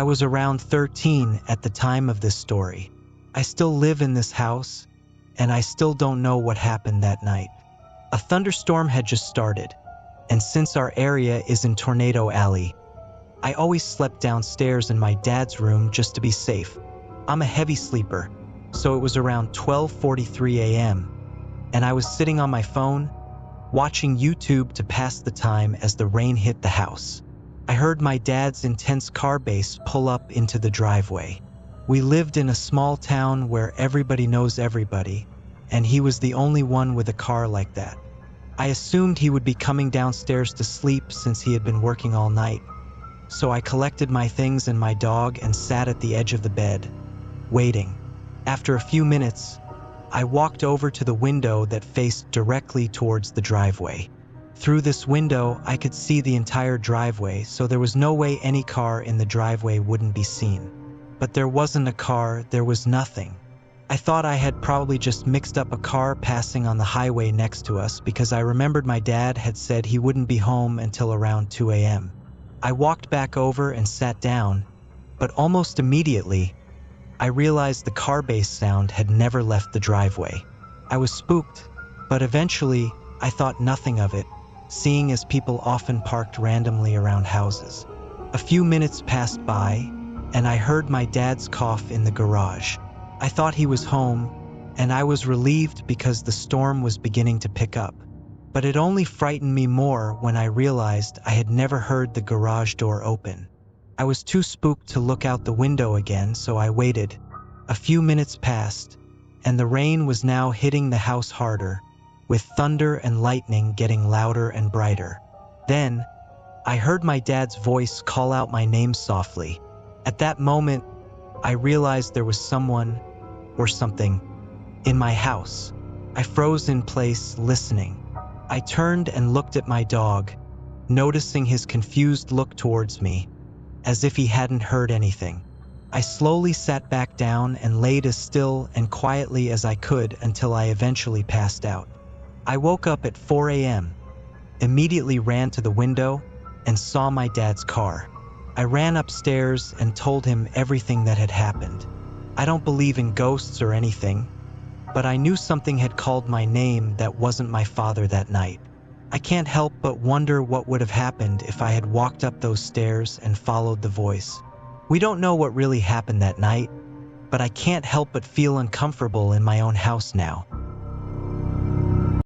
I was around 13 at the time of this story. I still live in this house, and I still don't know what happened that night. A thunderstorm had just started, and since our area is in Tornado Alley, I always slept downstairs in my dad's room just to be safe. I'm a heavy sleeper, so it was around 12:43 a.m., and I was sitting on my phone, watching YouTube to pass the time as the rain hit the house. I heard my dad's intense car bass pull up into the driveway. We lived in a small town where everybody knows everybody, and he was the only one with a car like that. I assumed he would be coming downstairs to sleep since he had been working all night, so I collected my things and my dog and sat at the edge of the bed, waiting. After a few minutes, I walked over to the window that faced directly towards the driveway. Through this window, I could see the entire driveway, so there was no way any car in the driveway wouldn't be seen. But there wasn't a car, there was nothing. I thought I had probably just mixed up a car passing on the highway next to us because I remembered my dad had said he wouldn't be home until around 2 a.m. I walked back over and sat down, but almost immediately, I realized the car bass sound had never left the driveway. I was spooked, but eventually, I thought nothing of it, seeing as people often parked randomly around houses. A few minutes passed by, and I heard my dad's cough in the garage. I thought he was home, and I was relieved because the storm was beginning to pick up. But it only frightened me more when I realized I had never heard the garage door open. I was too spooked to look out the window again, so I waited. A few minutes passed, and the rain was now hitting the house harder, with thunder and lightning getting louder and brighter. Then, I heard my dad's voice call out my name softly. At that moment, I realized there was someone, or something, in my house. I froze in place, listening. I turned and looked at my dog, noticing his confused look towards me, as if he hadn't heard anything. I slowly sat back down and laid as still and quietly as I could until I eventually passed out. I woke up at 4 a.m., immediately ran to the window, and saw my dad's car. I ran upstairs and told him everything that had happened. I don't believe in ghosts or anything, but I knew something had called my name that wasn't my father that night. I can't help but wonder what would have happened if I had walked up those stairs and followed the voice. We don't know what really happened that night, but I can't help but feel uncomfortable in my own house now.